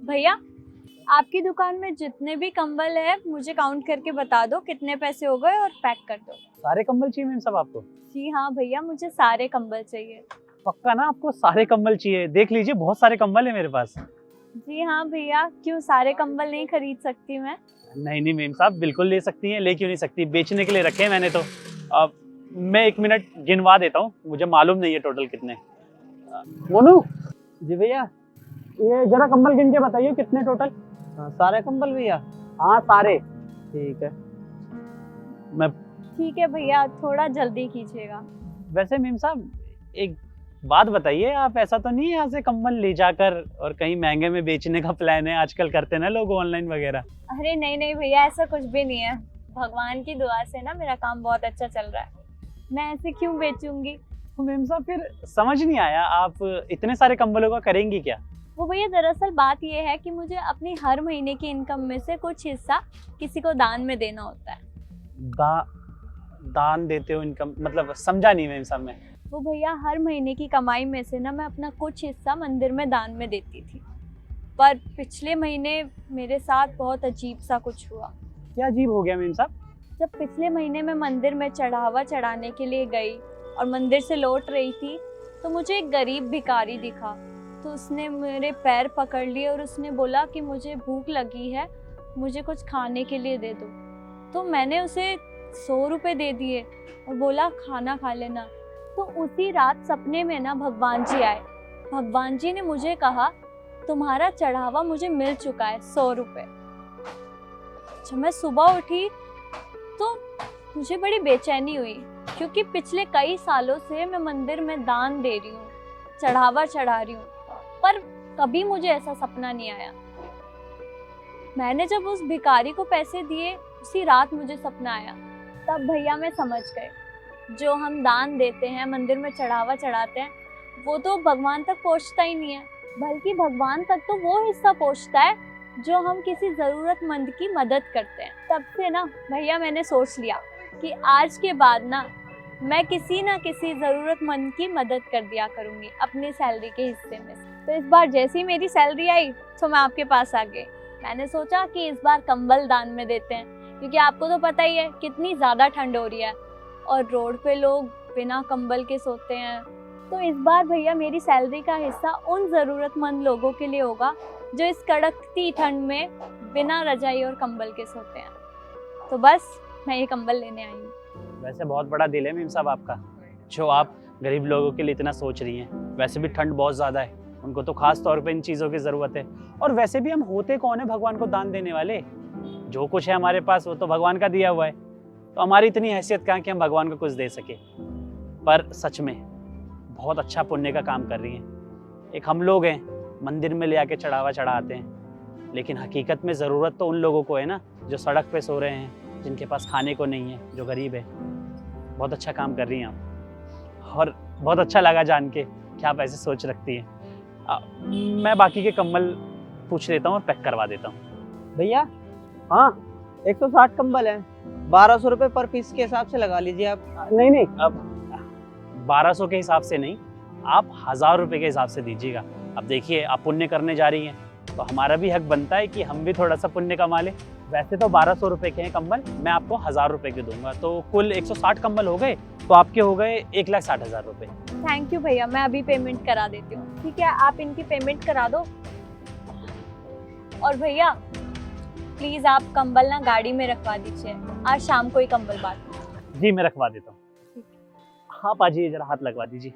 भैया, आपकी दुकान में जितने भी कंबल है मुझे काउंट करके बता दो कितने पैसे हो गए और पैक कर दो। सारे कंबल चाहिए मैम सब आपको? जी हाँ भैया, मुझे सारे कंबल चाहिए। पक्का ना आपको सारे कंबल चाहिए? देख लीजिए बहुत सारे कंबल है मेरे पास। जी हाँ भैया, क्यों सारे कंबल नहीं खरीद सकती मैं? नहीं मेम साहब, बिल्कुल ले सकती हैं। ले क्यों नहीं सकती, बेचने के लिए रखे हैं मैंने तो। अब मैं 1 मिनट गिनवा देता हूँ, मुझे मालूम नहीं है टोटल कितने। मोनू जी भैया। ये जरा कंबल गिन के बताइए कितने टोटल। सारे कंबल भैया? हाँ सारे। ठीक है। मैं ठीक है भैया, थोड़ा जल्दी कीजिएगा। वैसे मेम साहब एक बात बताइए, आप ऐसा तो नहीं है यहाँ से कंबल ले जाकर और कहीं महंगे में बेचने का प्लान है? आजकल करते हैं ना लोग ऑनलाइन वगैरह। अरे नहीं नहीं भैया, ऐसा कुछ भी नहीं है। भगवान की दुआ से ना मेरा काम बहुत अच्छा चल रहा है, मैं ऐसे क्यों बेचूंगी? तो मेम साहब फिर समझ नहीं आया, आप इतने सारे कंबलों का करेंगी क्या? वो भैया दरअसल बात ये है कि मुझे अपनी हर महीने की इनकम में से कुछ हिस्सा किसी को दान में देना होता है। दान देते हो इनकम? मतलब समझा नहीं मेम साहब मैं। वो भैया हर महीने की कमाई में से ना मैं अपना कुछ हिस्सा मंदिर में दान में देती थी, पर पिछले महीने मेरे साथ बहुत अजीब सा कुछ हुआ। क्या अजीब हो गया मेम साहब? जब पिछले महीने मैं मंदिर में चढ़ावा चढ़ाने के लिए गई और मंदिर से लौट रही थी तो मुझे एक गरीब भिखारी दिखा। तो उसने मेरे पैर पकड़ लिए और उसने बोला कि मुझे भूख लगी है, मुझे कुछ खाने के लिए दे दो। तो मैंने उसे 100 रुपये दे दिए और बोला खाना खा लेना। तो उसी रात सपने में ना भगवान जी आए। भगवान जी ने मुझे कहा तुम्हारा चढ़ावा मुझे मिल चुका है 100 रुपये। जब मैं सुबह उठी तो मुझे बड़ी बेचैनी हुई, क्योंकि पिछले कई सालों से मैं मंदिर में दान दे रही हूँ, चढ़ावा चढ़ा रही हूँ, पर कभी मुझे ऐसा सपना नहीं आया। मैंने जब उस भिखारी को पैसे दिए उसी रात मुझे सपना आया। तब भैया मैं समझ गए, जो हम दान देते हैं, मंदिर में चढ़ावा चढ़ाते हैं, वो तो भगवान तक पहुँचता ही नहीं है, बल्कि भगवान तक तो वो हिस्सा पहुँचता है जो हम किसी ज़रूरतमंद की मदद करते हैं। तब से ना भैया मैंने सोच लिया कि आज के बाद ना मैं किसी ना किसी ज़रूरतमंद की मदद कर दिया करूँगी अपनी सैलरी के हिस्से में। तो इस बार जैसे ही मेरी सैलरी आई तो मैं आपके पास आ गई। मैंने सोचा कि इस बार कंबल दान में देते हैं, क्योंकि आपको तो पता ही है कितनी ज़्यादा ठंड हो रही है और रोड पे लोग बिना कंबल के सोते हैं। तो इस बार भैया मेरी सैलरी का हिस्सा उन ज़रूरतमंद लोगों के लिए होगा जो इस कड़कती ठंड में बिना रजाई और कंबल के सोते हैं। तो बस मैं ये कंबल लेने आई हूँ। वैसे बहुत बड़ा दिल है मेम साहब आपका, जो आप गरीब लोगों के लिए इतना सोच रही हैं। वैसे भी ठंड बहुत ज़्यादा है, उनको तो खास तौर पे इन चीज़ों की ज़रूरत है। और वैसे भी हम होते कौन है भगवान को दान देने वाले? जो कुछ है हमारे पास वो तो भगवान का दिया हुआ है, तो हमारी इतनी हैसियत कहाँ कि हम भगवान को कुछ दे सके। पर सच में बहुत अच्छा पुण्य का काम कर रही हैं। एक हम लोग हैं मंदिर में ले आके चढ़ावा चढ़ाते हैं, लेकिन हकीकत में ज़रूरत तो उन लोगों को है ना जो सड़क पे सो रहे हैं, जिनके पास खाने को नहीं है, जो गरीब है। बहुत अच्छा काम कर रही हैं आप, और बहुत अच्छा लगा जान के कि आप ऐसे सोच रखती हैं। मैं बाकी के कंबल पूछ लेता हूँ और पैक करवा देता हूँ। भैया हाँ, 160 कंबल हैं, 1200 रुपये पर पीस के हिसाब से लगा लीजिए आप। नहीं अब 1200 के हिसाब से नहीं, आप 1000 रुपये के हिसाब से दीजिएगा। अब देखिए आप पुण्य करने जा रही हैं तो हमारा भी हक बनता है कि हम भी थोड़ा सा पुण्य कमा लें। वैसे तो 1200 रुपये के हैं कंबल, मैं आपको 1000 रुपये के दूंगा, तो कुल 160 कंबल हो गए, तो आपके हो गए 1,60,000 रुपये। थैंक यू भैया, मैं अभी पेमेंट करा देती हूँ। ठीक है, आप इनकी पेमेंट करा दो। और भैया प्लीज़ आप कंबल ना गाड़ी में रखवा दीजिए, आज शाम को ही कंबल बांट। जी मैं रखवा देता हूँ, आप आ जाइए, जरा हाथ लगवा दीजिए।